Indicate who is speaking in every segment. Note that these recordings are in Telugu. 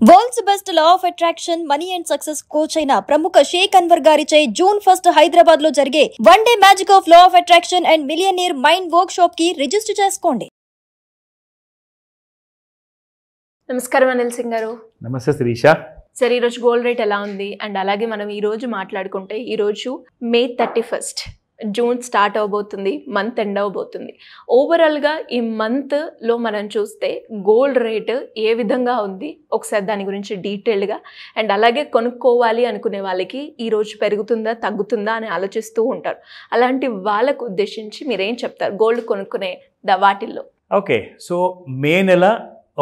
Speaker 1: World's best law of attraction money and success coach అయిన ప్రముఖ షేక్ అన్వర్ గారిచే జూన్ 1 హైదరాబాద్ లో జరిగే one day magic of law of attraction and millionaire mind work shop కి రిజిస్టర్ చేసుకోండి.
Speaker 2: నమస్కారం అనిల్ సింగ్ గారు.
Speaker 3: నమస్తే శిరీష.
Speaker 2: సరే, ఈరోజు గోల్డ్ రేట్ ఎలా ఉంది అండ్ అలాగే మనం ఈరోజు మాట్లాడుకుంటే ఈరోజు May 31 జూన్ స్టార్ట్ అవబోతుంది, మంత్ ఎండ్ అవబోతుంది. ఓవరాల్గా ఈ మంత్లో మనం చూస్తే గోల్డ్ రేటు ఏ విధంగా ఉంది ఒకసారి దాని గురించి డీటెయిల్డ్గా అండ్ అలాగే కొనుక్కోవాలి అనుకునే వాళ్ళకి ఈరోజు పెరుగుతుందా తగ్గుతుందా అని ఆలోచిస్తూ ఉంటారు. అలాంటి వాళ్ళకు ఉద్దేశించి మీరేం చెప్తారు గోల్డ్ కొనుక్కునే వాటిల్లో?
Speaker 3: ఓకే, సో మే నెల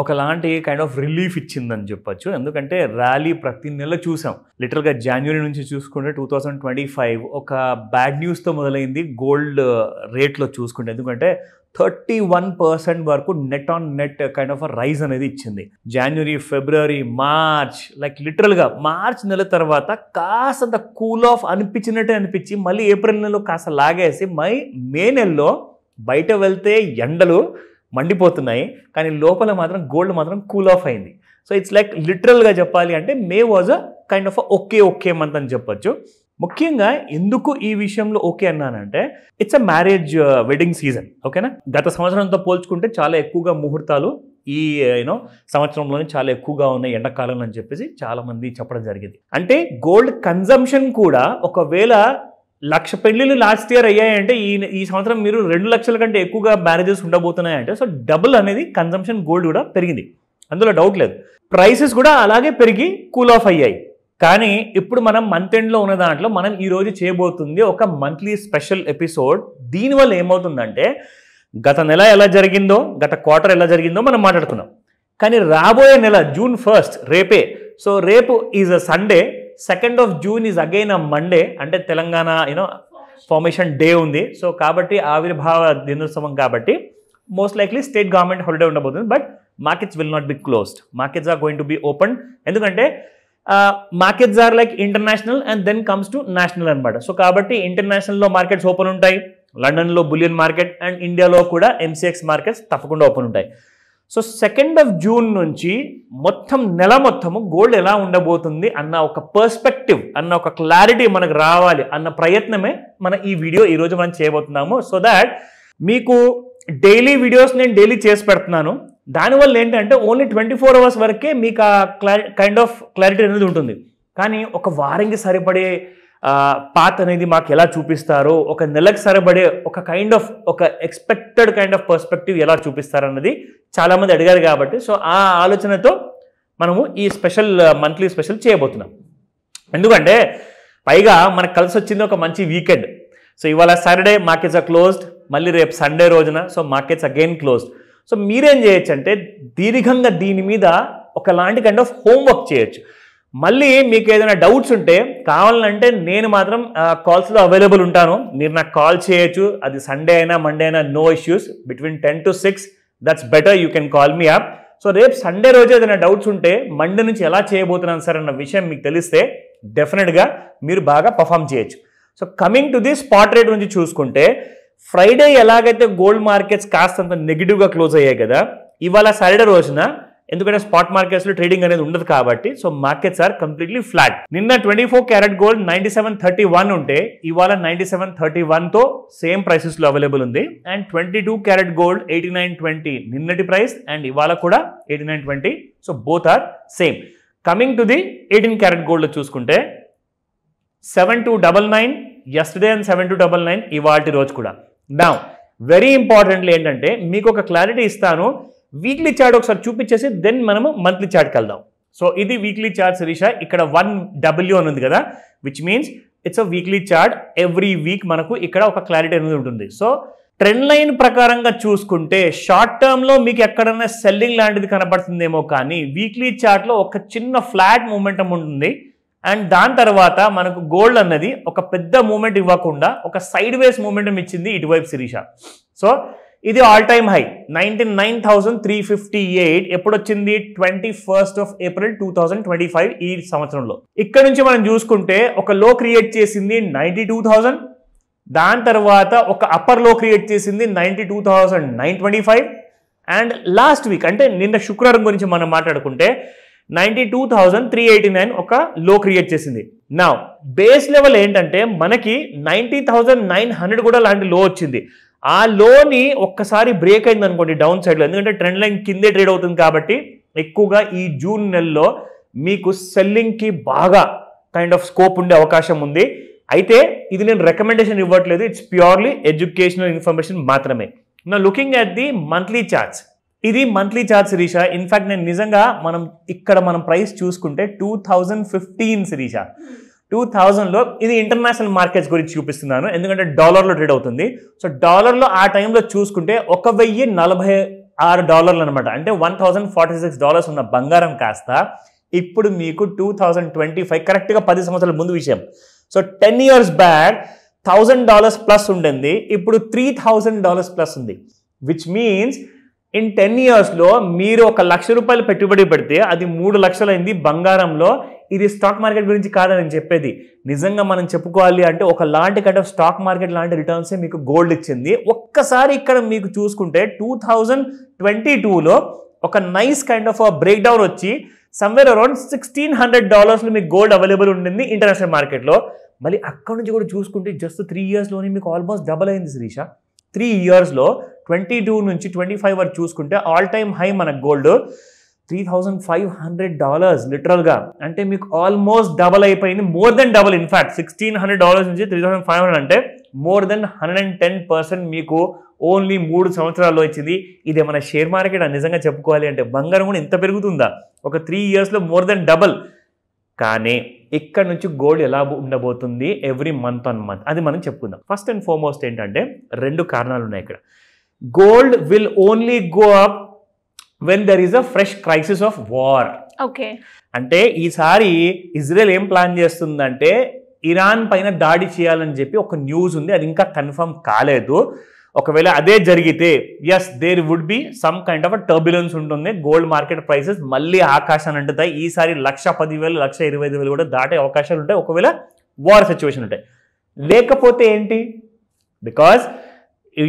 Speaker 3: ఒకలాంటి కైండ్ ఆఫ్ రిలీఫ్ ఇచ్చిందని చెప్పొచ్చు. ఎందుకంటే ర్యాలీ ప్రతి నెల చూసాం. లిటరల్గా జనవరి నుంచి చూసుకుంటే 2025 ఒక బ్యాడ్ న్యూస్తో మొదలైంది గోల్డ్ రేట్లో చూసుకుంటే. ఎందుకంటే 31% వరకు net on net kind of rise అనేది ఇచ్చింది. జనవరి, ఫిబ్రవరి, మార్చ్, లైక్ లిటరల్గా మార్చ్ నెల తర్వాత కాస్తంత కూల్ ఆఫ్ అనిపించినట్టే అనిపించి మళ్ళీ ఏప్రిల్ నెలలో కాస్త లాగేసి మే నెలలో బయట వెళ్తే ఎండలు మండిపోతున్నాయి, కానీ లోపల మాత్రం గోల్డ్ మాత్రం కూల్ ఆఫ్ అయింది. సో ఇట్స్ లైక్ లిటరల్గా చెప్పాలి అంటే May was a kind of okay month అని చెప్పొచ్చు. ముఖ్యంగా ఎందుకు ఈ విషయంలో ఓకే అన్నానంటే it's a marriage wedding season. ఓకేనా, గత సంవత్సరంతో పోల్చుకుంటే చాలా ఎక్కువగా ముహూర్తాలు ఈ సంవత్సరంలోనే చాలా ఎక్కువగా ఉన్నాయి ఎండాకాలం అని చెప్పేసి చాలామంది చెప్పడం జరిగింది. అంటే గోల్డ్ కన్జంప్షన్ కూడా ఒకవేళ 1,00,000 పెళ్ళిళ్ళు లాస్ట్ ఇయర్ అయ్యాయంటే ఈ సంవత్సరం మీరు 2 లక్షల కంటే ఎక్కువగా మ్యారేజెస్ ఉండబోతున్నాయంటే సో డబుల్ అనేది కన్జంప్షన్ గోల్డ్ కూడా పెరిగింది, అందులో డౌట్ లేదు. ప్రైసెస్ కూడా అలాగే పెరిగి కూల్ ఆఫ్ అయ్యాయి. కానీ ఇప్పుడు మనం మంత్ ఎండ్లో ఉన్న దాంట్లో మనం ఈరోజు చేయబోతుంది ఒక మంత్లీ స్పెషల్ ఎపిసోడ్. దీనివల్ల ఏమవుతుందంటే గత నెల ఎలా జరిగిందో, గత క్వార్టర్ ఎలా జరిగిందో మనం మాట్లాడుకున్నాం. కానీ రాబోయే నెల June 1 రేపే. సో రేపు is a Sunday, 2nd of June is again a Monday. అంటే తెలంగాణ ఫార్మేషన్ డే ఉంది. సో కాబట్టి ఆవిర్భావ దినోత్సవం కాబట్టి most likely state government holiday ఉండబోతుంది. But markets will not be closed, markets are going to be open. ఎందుకంటే markets are like international and then comes to national అనమాట. సో కాబట్టి ఇంటర్నేషనల్లో మార్కెట్స్ ఓపెన్ ఉంటాయి, లండన్లో బులియన్ మార్కెట్ అండ్ ఇండియాలో కూడా MCX మార్కెట్స్ తప్పకుండా ఓపెన్ ఉంటాయి. సో 2nd of June నుంచి నెల మొత్తము గోల్డ్ ఎలా ఉండబోతుంది అన్న ఒక పర్స్పెక్టివ్, అన్న ఒక క్లారిటీ మనకు రావాలి అన్న ప్రయత్నమే మన ఈ వీడియో ఈరోజు మనం చేయబోతున్నాము. సో దాట్ మీకు డైలీ వీడియోస్ నేను డైలీ చేసి పెడుతున్నాను. దానివల్ల ఏంటంటే ఓన్లీ 24 hours వరకే మీకు ఆ కైండ్ ఆఫ్ క్లారిటీ అనేది ఉంటుంది. కానీ ఒక వారంకి సరిపడే పాత్ అనేది మాకు ఎలా చూపిస్తారో, ఒక నెలకు సరిపడే ఒక కైండ్ ఆఫ్ ఒక ఎక్స్పెక్టెడ్ కైండ్ ఆఫ్ పర్స్పెక్టివ్ ఎలా చూపిస్తారన్నది చాలామంది అడిగారు. కాబట్టి సో ఆ ఆలోచనతో మనము ఈ మంత్లీ స్పెషల్ చేయబోతున్నాం. ఎందుకంటే పైగా మనకు కలిసి వచ్చింది ఒక మంచి వీకెండ్. సో ఇవాళ సాటర్డే మార్కెట్స్ ఆర్ క్లోజ్డ్, మళ్ళీ రేపు సండే రోజున so markets again closed. So మీరేం చేయొచ్చు అంటే దీర్ఘంగా దీని మీద ఒకలాంటి కైండ్ ఆఫ్ హోంవర్క్ చేయొచ్చు. మళ్ళీ మీకు ఏదైనా డౌట్స్ ఉంటే కావాలంటే నేను మాత్రం కాల్స్లో అవైలబుల్ ఉంటాను, మీరు నాకు కాల్ చేయొచ్చు. అది సండే అయినా మండే అయినా no issues. Between 10 to 6 that's better, you can call me up. So రేపు సండే రోజు ఏదైనా డౌట్స్ ఉంటే మండే నుంచి ఎలా చేయబోతున్నాను సార్ అన్న విషయం మీకు తెలిస్తే డెఫినెట్గా మీరు బాగా పర్ఫామ్ చేయొచ్చు. So coming to the spot rate నుంచి చూసుకుంటే ఫ్రైడే ఎలాగైతే గోల్డ్ మార్కెట్స్ కాస్తంత నెగిటివ్గా క్లోజ్ అయ్యాయి కదా, ఇవాళ సాటర్డే రోజున ఎందుకంటే స్పాట్ మార్కెట్స్లో ట్రేడింగ్ అనేది ఉండదు కాబట్టి so markets are completely flat. నిన్న 24 క్యారెట్ గోల్డ్ 97.31 ఉంటే ఇవాళ 97.31తో సేమ్ ప్రైసెస్లో అవైలబుల్ ఉంది. అండ్ 22 క్యారెట్ గోల్డ్ 89.20 నిన్నటి ప్రైస్ అండ్ ఇవాళ కూడా 89.20. So both are same. Coming to the 18 carat గోల్డ్లో చూసుకుంటే 7299 yesterday అండ్ 7299 ఇవాల్టి రోజు కూడా. నౌ వెరీ ఇంపార్టెంట్లీ ఏంటంటే మీకు ఒక క్లారిటీ ఇస్తాను. వీక్లీ చార్ట్ ఒకసారి చూపించేసి దెన్ మనము మంత్లీ చార్ట్కి వెళ్దాం. సో ఇది వీక్లీ చార్ట్ శిరీష. ఇక్కడ 1W అని ఉంది కదా, which means it's a weekly chart. Every week మనకు ఇక్కడ ఒక క్లారిటీ అనేది ఉంటుంది. సో ట్రెండ్ లైన్ ప్రకారంగా చూసుకుంటే షార్ట్ టర్మ్లో మీకు ఎక్కడైనా సెల్లింగ్ లాంటిది కనపడుతుందేమో, కానీ వీక్లీ చార్ట్లో ఒక చిన్న ఫ్లాట్ మూమెంటం ఉంటుంది. అండ్ దాని తర్వాత మనకు గోల్డ్ అన్నది ఒక పెద్ద మూమెంట్ ఇవ్వకుండా ఒక సైడ్ వేస్ మూమెంటం ఇచ్చింది ఇటువైపు శిరీష. సో ఇది ఆల్ టైమ్ హై 99,358 ఎప్పుడు వచ్చింది? 21st of April 2025 ఈ సంవత్సరంలో. ఇక్కడ నుంచి మనం చూసుకుంటే ఒక లో క్రియేట్ చేసింది 92,000, దాని తర్వాత ఒక అప్పర్ లో క్రియేట్ చేసింది 92,925 అండ్ లాస్ట్ వీక్ అంటే నిన్న శుక్రవారం గురించి మనం మాట్లాడుకుంటే 92,389 ఒక లో క్రియేట్ చేసింది. నా బేస్ లెవెల్ ఏంటంటే మనకి 90,900 కూడా లాంటి లో వచ్చింది. ఆ లోని ఒక్కసారి బ్రేక్ అయింది అనుకోండి డౌన్ సైడ్లో, ఎందుకంటే ట్రెండ్ లైన్ కిందే ట్రేడ్ అవుతుంది కాబట్టి ఎక్కువగా ఈ జూన్ నెలలో మీకు సెల్లింగ్కి బాగా కైండ్ ఆఫ్ స్కోప్ ఉండే అవకాశం ఉంది. అయితే ఇది నేను రికమెండేషన్ ఇవ్వట్లేదు, ఇట్స్ ప్యూర్లీ ఎడ్యుకేషనల్ ఇన్ఫర్మేషన్ మాత్రమే. నా looking at the monthly charts, ఇది మంత్లీ చార్ట్ శిరీష. ఇన్ఫాక్ట్ నేను నిజంగా మనం ప్రైస్ చూసుకుంటే 2015 శిరీష, 2000లో ఇది ఇంటర్నేషనల్ మార్కెట్స్ గురించి చూపిస్తున్నాను ఎందుకంటే డాలర్లో ట్రేడ్ అవుతుంది. సో డాలర్లో ఆ టైంలో చూసుకుంటే $1,046 అనమాట, అంటే $1,046 ఉన్న బంగారం కాస్త ఇప్పుడు మీకు 2025 కరెక్ట్గా 10 సంవత్సరాల ముందు విషయం. సో 10 years బ్యాక్ $1,000 ప్లస్ ఉండింది, ఇప్పుడు $3,000 ప్లస్ ఉంది. విచ్ మీన్స్ ఇన్ 10 yearsలో మీరు ₹1,00,000 పెట్టుబడి పెడితే అది 3 లక్షలు అయింది బంగారంలో. ఇది స్టాక్ మార్కెట్ గురించి కాదని చెప్పేది, నిజంగా మనం చెప్పుకోవాలి అంటే ఒకలాంటి కైండ్ ఆఫ్ స్టాక్ మార్కెట్ లాంటి రిటర్న్సే మీకు గోల్డ్ ఇచ్చింది. ఒక్కసారి ఇక్కడ మీకు చూసుకుంటే 2022లో ఒక nice kind of break down వచ్చి సమ్వేర్ అరౌండ్ $1,600 మీకు గోల్డ్ అవైలబుల్ ఉండింది ఇంటర్నేషనల్ మార్కెట్లో. మళ్ళీ అక్కడ నుంచి కూడా చూసుకుంటే జస్ట్ 3 yearsలోనే మీకు ఆల్మోస్ట్ డబల్ అయింది శిరీష. 3 yearsలో 22 నుంచి 25 వరకు చూసుకుంటే ఆల్ టైమ్ హై మన గోల్డ్ $3,500 లిటరల్గా, అంటే మీకు ఆల్మోస్ట్ డబల్ అయిపోయింది, మోర్ దెన్ డబల్. ఇన్ఫాక్ట్ $1,600 నుంచి 3,500 అంటే మోర్ దెన్ 110% మీకు ఓన్లీ 3 సంవత్సరాల్లో ఇచ్చింది. ఇదే మన షేర్ మార్కెట్ నిజంగా చెప్పుకోవాలి అంటే బంగారం కూడా ఇంత పెరుగుతుందా, ఒక 3 yearsలో మోర్ దెన్ డబల్. కానీ ఇక్కడ నుంచి గోల్డ్ ఎలా ఉండబోతుంది ఎవ్రీ మంత్ ఆన్ మంత్ అది మనం చెప్పుకుందాం. ఫస్ట్ అండ్ ఫార్మోస్ట్ ఏంటంటే 2 కారణాలు ఉన్నాయి ఇక్కడ. Gold will only go up when there is a fresh crisis of war.
Speaker 2: Okay,
Speaker 3: అంటే ఈసారి ఇజ్రాయెల్ ఏం ప్లాన్ చేస్తుందంటే ఇరాన్ పైన దాడి చేయాలని చెప్పి ఒక న్యూస్ ఉంది, అది ఇంకా కన్ఫర్మ్ కాలేదు. ఒకవేళ అదే జరిగితే yes there would be some kind of turbulence ఉంటుంది, గోల్డ్ మార్కెట్ ప్రైసెస్ మళ్ళీ ఆకాశాన్ని అంటుతాయి. ఈసారి 1,10,000 1,25,000 కూడా దాటే అవకాశాలు ఉంటాయి ఒకవేళ వార్ సిచ్యువేషన్ ఉంటాయి. లేకపోతే ఏంటి, బికాజ్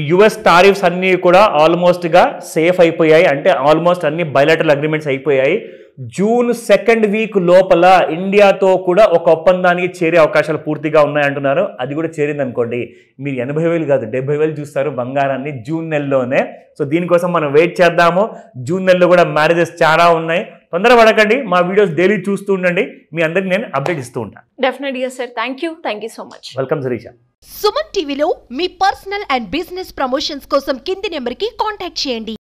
Speaker 3: యుఎస్ టారిఫ్స్ అన్నీ కూడా ఆల్మోస్ట్గా సేఫ్ అయిపోయాయి, అంటే ఆల్మోస్ట్ అన్ని బయలాటరల్ అగ్రిమెంట్స్ అయిపోయాయి. జూన్ 2nd వీక్ లోపల ఇండియాతో కూడా ఒక ఒప్పందానికి చేరే అవకాశాలు పూర్తిగా ఉన్నాయంటున్నారు. అది కూడా చేరింది అనుకోండి మీరు 80,000 కాదు 70,000 చూస్తారు బంగారాన్ని జూన్ నెలలోనే. సో దీనికోసం మనం వెయిట్ చేద్దాము. జూన్ నెలలో కూడా మ్యారేజెస్ చాలా ఉన్నాయి, తొందరపడకండి. మా వీడియోస్ డైలీ చూస్తూ ఉండండి, మీ అందరికి నేను అప్డేట్ ఇస్తూ ఉంటాను.
Speaker 2: డెఫినెట్గా sir, thank you so much.
Speaker 3: Welcome Shirisha.
Speaker 4: Suman టీవీలో మీ పర్సనల్ అండ్ బిజినెస్ ప్రమోషన్స్ కోసం కింది నెంబర్కి కాంటాక్ట్ చేయండి.